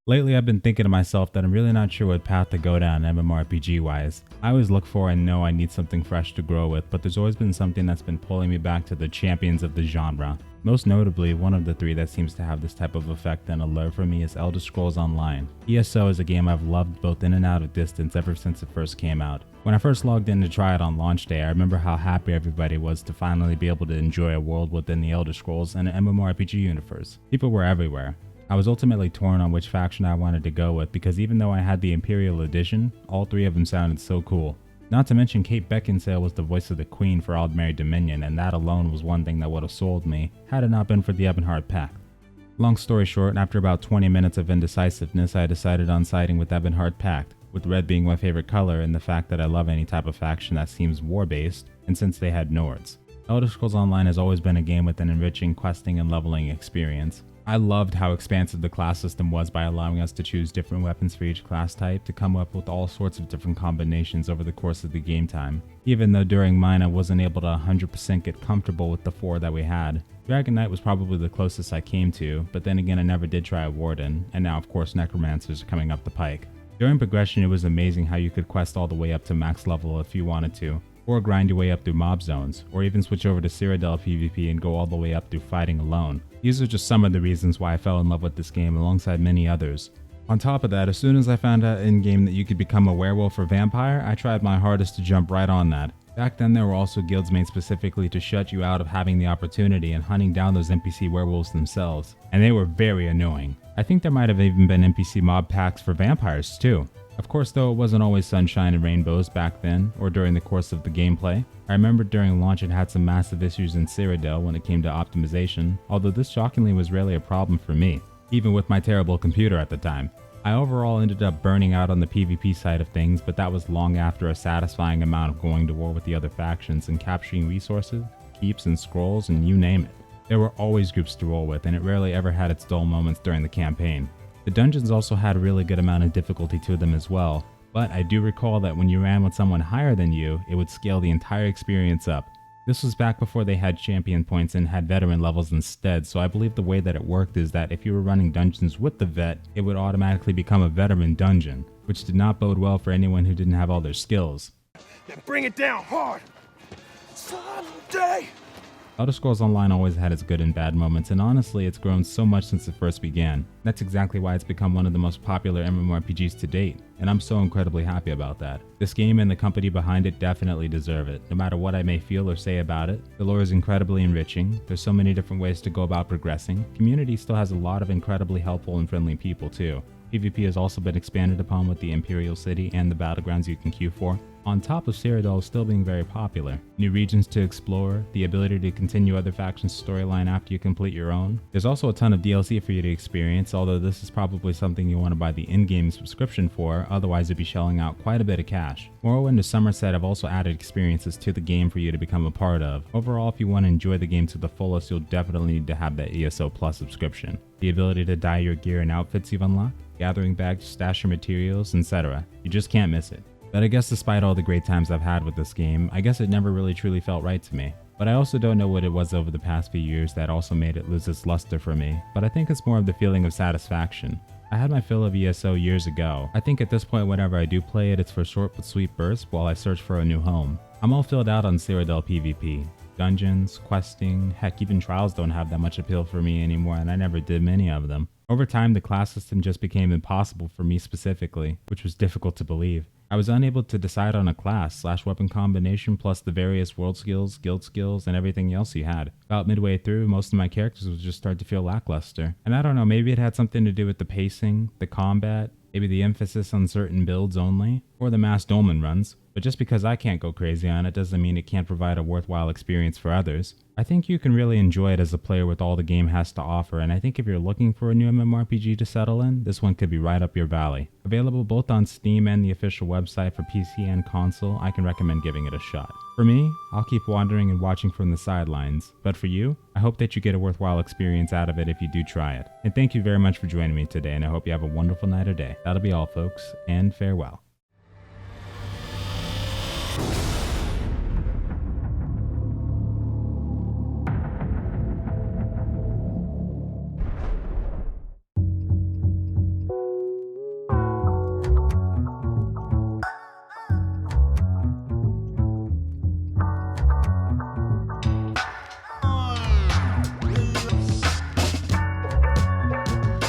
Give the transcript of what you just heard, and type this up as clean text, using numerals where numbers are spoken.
Lately, I've been thinking to myself that I'm really not sure what path to go down MMORPG wise. I always look for and know I need something fresh to grow with, but there's always been something that's been pulling me back to the champions of the genre. Most notably, one of the three that seems to have this type of effect and allure for me is Elder Scrolls Online. ESO is a game I've loved both in and out of distance ever since it first came out. When I first logged in to try it on launch day, I remember how happy everybody was to finally be able to enjoy a world within the Elder Scrolls and an MMORPG universe. People were everywhere. I was ultimately torn on which faction I wanted to go with because even though I had the Imperial Edition, all three of them sounded so cool. Not to mention Kate Beckinsale was the voice of the Queen for Aldmeri Dominion, and that alone was one thing that would have sold me had it not been for the Ebonheart Pact. Long story short, after about 20 minutes of indecisiveness, I decided on siding with Ebonheart Pact, with red being my favorite color and the fact that I love any type of faction that seems war-based, and since they had Nords. Elder Scrolls Online has always been a game with an enriching questing and leveling experience. I loved how expansive the class system was by allowing us to choose different weapons for each class type to come up with all sorts of different combinations over the course of the game time. Even though during mine I wasn't able to 100% get comfortable with the four that we had. Dragon Knight was probably the closest I came to, but then again I never did try a Warden, and now of course Necromancers are coming up the pike. During progression it was amazing how you could quest all the way up to max level if you wanted to, or grind your way up through mob zones, or even switch over to Cyrodiil PvP and go all the way up through fighting alone. These are just some of the reasons why I fell in love with this game alongside many others. On top of that, as soon as I found out in-game that you could become a werewolf or vampire, I tried my hardest to jump right on that. Back then there were also guilds made specifically to shut you out of having the opportunity and hunting down those NPC werewolves themselves, and they were very annoying. I think there might have even been NPC mob packs for vampires too. Of course though, it wasn't always sunshine and rainbows back then, or during the course of the gameplay. I remember during launch it had some massive issues in Cyrodiil when it came to optimization, although this shockingly was rarely a problem for me, even with my terrible computer at the time. I overall ended up burning out on the PvP side of things, but that was long after a satisfying amount of going to war with the other factions and capturing resources, keeps and scrolls, and you name it. There were always groups to roll with, and it rarely ever had its dull moments during the campaign. The dungeons also had a really good amount of difficulty to them as well, but I do recall that when you ran with someone higher than you, it would scale the entire experience up. This was back before they had champion points and had veteran levels instead, so I believe the way that it worked is that if you were running dungeons with the vet, it would automatically become a veteran dungeon, which did not bode well for anyone who didn't have all their skills. Now bring it down hard! Someday! Elder Scrolls Online always had its good and bad moments, and honestly it's grown so much since it first began. That's exactly why it's become one of the most popular MMORPGs to date, and I'm so incredibly happy about that. This game and the company behind it definitely deserve it, no matter what I may feel or say about it. The lore is incredibly enriching, there's so many different ways to go about progressing, community still has a lot of incredibly helpful and friendly people too. PvP has also been expanded upon with the Imperial City and the battlegrounds you can queue for, on top of Cyrodiil still being very popular. New regions to explore, the ability to continue other factions' storyline after you complete your own. There's also a ton of DLC for you to experience, although this is probably something you want to buy the in-game subscription for, otherwise you'd be shelling out quite a bit of cash. Morrowind to Somerset have also added experiences to the game for you to become a part of. Overall, if you want to enjoy the game to the fullest, you'll definitely need to have that ESO Plus subscription. The ability to dye your gear and outfits you've unlocked, gathering bags, stash your materials, etc. You just can't miss it. But I guess despite all the great times I've had with this game, I guess it never really truly felt right to me. But I also don't know what it was over the past few years that also made it lose its luster for me, but I think it's more of the feeling of satisfaction. I had my fill of ESO years ago. I think at this point whenever I do play it, it's for short but sweet bursts while I search for a new home. I'm all filled out on Cyrodiil PvP. Dungeons, questing, heck even trials don't have that much appeal for me anymore, and I never did many of them. Over time the class system just became impossible for me specifically, which was difficult to believe. I was unable to decide on a class/weapon combination plus the various world skills, guild skills, and everything else you had. About midway through, most of my characters would just start to feel lackluster. And I don't know, maybe it had something to do with the pacing, the combat, maybe the emphasis on certain builds only, or the mass dolmen runs. But just because I can't go crazy on it doesn't mean it can't provide a worthwhile experience for others. I think you can really enjoy it as a player with all the game has to offer, and I think if you're looking for a new MMORPG to settle in, this one could be right up your valley. Available both on Steam and the official website for PC and console, I can recommend giving it a shot. For me, I'll keep wandering and watching from the sidelines, but for you, I hope that you get a worthwhile experience out of it if you do try it. And thank you very much for joining me today, and I hope you have a wonderful night or day. That'll be all folks, and farewell.